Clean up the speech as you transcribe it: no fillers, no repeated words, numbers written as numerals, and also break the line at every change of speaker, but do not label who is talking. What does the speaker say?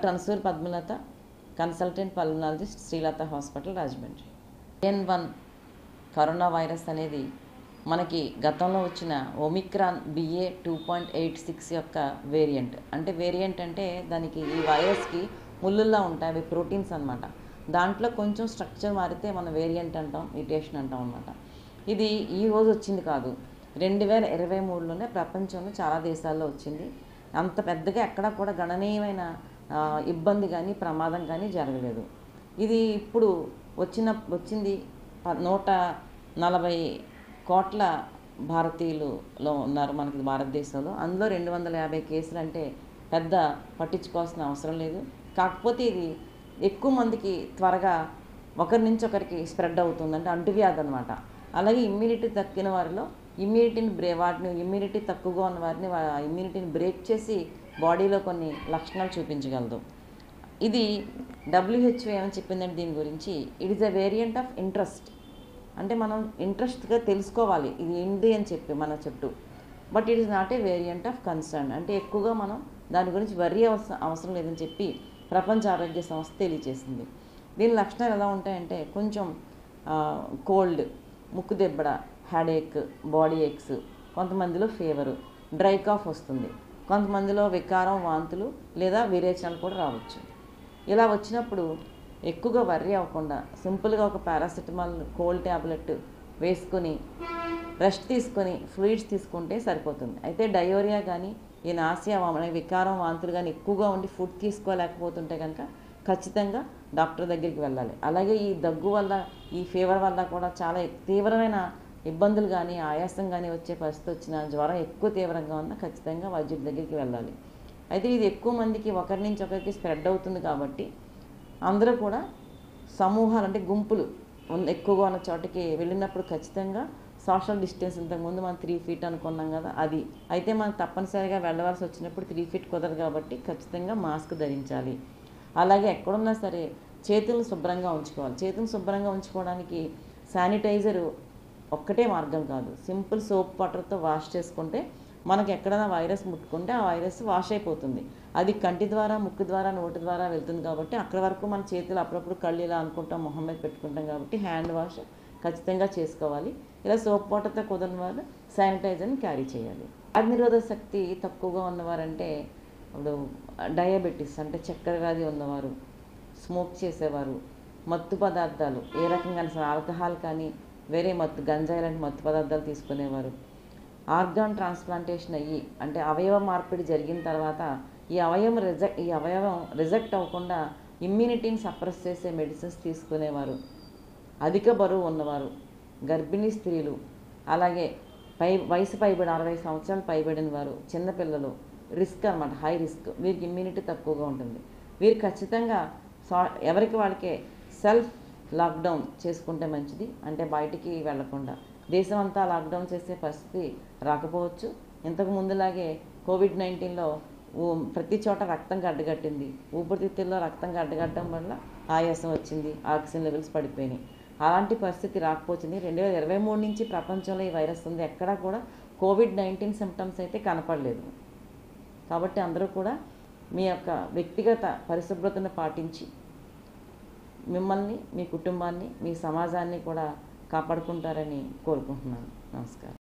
Transfer Padmalatha, consultant pulmonologist, Srilatha hospital, Rajahmundry. BN.1 corona virus అనేది మనకి గతంలో వచ్చిన ఒమిక్రాన్ BA.2.86 యొక్క వేరియంట్. అంటే వేరియంట్ అంటే దానికి ఈ వైరస్కి ముళ్ళుల్లా ఉంటాయి, అవి ప్రోటీన్స్ అనమాట. దాంట్లో కొంచెం స్ట్రక్చర్ మారితే మనం వేరియంట్ అంటాం, మ్యుటేషన్ అంటాం అనమాట. ఇది ఈ రోజు వచ్చింది కాదు, 2023లోనే ప్రపంచంలో చాలా దేశాల్లో వచ్చింది. అంత పెద్దగా ఎక్కడా కూడా గణనీయమైన ఇబ్బంది కానీ ప్రమాదం కానీ జరగలేదు. ఇది ఇప్పుడు వచ్చింది 140 కోట్ల భారతీయులలో ఉన్నారు మనకి భారతదేశంలో. అందులో 250 కేసులు అంటే పెద్ద పట్టించుకోవాల్సిన అవసరం లేదు. కాకపోతే ఇది ఎక్కువ మందికి త్వరగా ఒకరి నుంచి ఒకరికి స్ప్రెడ్ అవుతుంది, అంటే అంటువ్యాధి అనమాట. అలాగే ఇమ్యూనిటీ తగ్గిన వారిలో ఇమ్యూనిటీ తక్కువగా ఉన్న వారిని ఇమ్యూనిటీని బ్రేక్ చేసి బాడీలో కొన్ని లక్షణాలు చూపించగలదు. ఇది WHO ఏమని చెప్పిందంటే దీని గురించి, it is a variant of interest. అంటే మనం ఇంట్రెస్ట్గా తెలుసుకోవాలి ఇది ఏంటి అని చెప్పి మన చుట్టూ. But it is not a variant of concern. అంటే ఎక్కువగా మనం దాని గురించి వర్రీ అవసరం లేదని చెప్పి ప్రపంచ ఆరోగ్య సంస్థ తెలియజేసింది. దీని లక్షణాలు ఎలా ఉంటాయంటే కొంచెం కోల్డ్, ముక్కు దెబ్బడ, హెడేక్, బాడీ ఏక్స్, కొంతమందిలో ఫీవరు, డ్రై కాఫ్ వస్తుంది, కొంతమందిలో వికారం, వాంతులు లేదా విరేచనలు కూడా రావచ్చు. ఇలా వచ్చినప్పుడు ఎక్కువగా వర్రీ అవ్వకుండా సింపుల్గా ఒక పారాసిటమాల్ కోల్డ్ ట్యాబ్లెట్ వేసుకొని రెస్ట్ తీసుకొని ఫ్లూయిడ్స్ తీసుకుంటే సరిపోతుంది. అయితే డయోరియా కానీ ఈ నాసియా వికారం, వాంతులు కానీ ఎక్కువగా ఉండి ఫుడ్ తీసుకోలేకపోతుంటే కనుక ఖచ్చితంగా డాక్టర్ దగ్గరికి వెళ్ళాలి. అలాగే ఈ దగ్గు వల్ల, ఈ ఫీవర్ వల్ల కూడా చాలా తీవ్రమైన ఇబ్బందులు కానీ ఆయాసం కానీ వచ్చే పరిస్థితి వచ్చిన, జ్వరం ఎక్కువ తీవ్రంగా ఉన్నా ఖచ్చితంగా వైద్యుడి దగ్గరికి వెళ్ళాలి. అయితే ఇది ఎక్కువ మందికి ఒకరి నుంచి ఒకరికి స్ప్రెడ్ అవుతుంది కాబట్టి అందరూ కూడా సమూహాలు అంటే గుంపులు ఎక్కువగా ఉన్న చోటకి వెళ్ళినప్పుడు ఖచ్చితంగా సోషల్ డిస్టెన్స్, ఇంతకుముందు మనం 3 feet అనుకున్నాం కదా అది, అయితే మనం తప్పనిసరిగా వెళ్ళవలసి వచ్చినప్పుడు 3 feet కుదరదు కాబట్టి ఖచ్చితంగా మాస్క్ ధరించాలి. అలాగే ఎక్కడున్నా సరే చేతులను శుభ్రంగా ఉంచుకోవాలి. చేతులను శుభ్రంగా ఉంచుకోవడానికి శానిటైజర్ ఒక్కటే మార్గం కాదు, సింపుల్ సోప్ వాటర్తో వాష్ చేసుకుంటే మనకి ఎక్కడైనా వైరస్ ముట్టుకుంటే ఆ వైరస్ వాష్ అయిపోతుంది. అది కంటి ద్వారా, ముక్కు ద్వారా, నోటి ద్వారా వెళ్తుంది కాబట్టి అక్కడి వరకు మన చేతులు అప్పుడప్పుడు కళ్ళు ఇలా అనుకుంటాం, మొహం మీద పెట్టుకుంటాం కాబట్టి హ్యాండ్ వాష్ ఖచ్చితంగా చేసుకోవాలి. ఇలా సోప్ వాటర్తో కుదరని వారు శానిటైజర్ని క్యారీ చేయాలి. వ్యాధినిరోధక శక్తి తక్కువగా ఉన్నవారంటే ఇప్పుడు డయాబెటీస్ అంటే చక్కెర వ్యాధి ఉన్నవారు, స్మోక్ చేసేవారు, మత్తు పదార్థాలు ఏ రకంగా ఆల్కహాల్ కానీ వేరే గంజాయి లాంటి మత్తు పదార్థాలు తీసుకునేవారు, ఆర్గాన్ ట్రాన్స్ప్లాంటేషన్ అయ్యి అంటే అవయవ మార్పిడి జరిగిన తర్వాత ఈ అవయవం రిజెక్ట్ అవ్వకుండా ఇమ్యూనిటీని సప్రెస్ చేసే మెడిసిన్స్ తీసుకునేవారు, అధిక బరువు ఉన్నవారు, గర్భిణీ స్త్రీలు, అలాగే వయసు పైబడి 60 సంవత్సరాలు పైబడిన వారు, చిన్నపిల్లలు రిస్క్ అనమాట, హై రిస్క్, వీరికి ఇమ్యూనిటీ తక్కువగా ఉంటుంది. వీరు ఖచ్చితంగా ఎవరికి వాళ్ళకే సెల్ఫ్ లాక్డౌన్ చేసుకుంటే మంచిది. అంటే బయటికి వెళ్లకుండా దేశం అంతా లాక్డౌన్ చేసే పరిస్థితి రాకపోవచ్చు. ఇంతకు ముందులాగే COVID-19లో ప్రతి చోట రక్తం గడ్డగట్టింది, ఊపిరితిత్తుల్లో రక్తం గడ్డగట్టడం వల్ల ఆయాసం వచ్చింది, ఆక్సిజన్ లెవెల్స్ పడిపోయినాయి. అలాంటి పరిస్థితి రాకపోతుంది. 2023 నుంచి ప్రపంచంలో ఈ వైరస్ ఉంది, ఎక్కడా కూడా COVID-19 సిమ్టమ్స్ అయితే కనపడలేదు. కాబట్టి అందరూ కూడా మీ యొక్క వ్యక్తిగత పరిశుభ్రతను పాటించి మిమ్మల్ని, మీ కుటుంబాన్ని, మీ సమాజాన్ని కూడా కాపాడుకుంటారని కోరుకుంటున్నాను. నమస్కారం.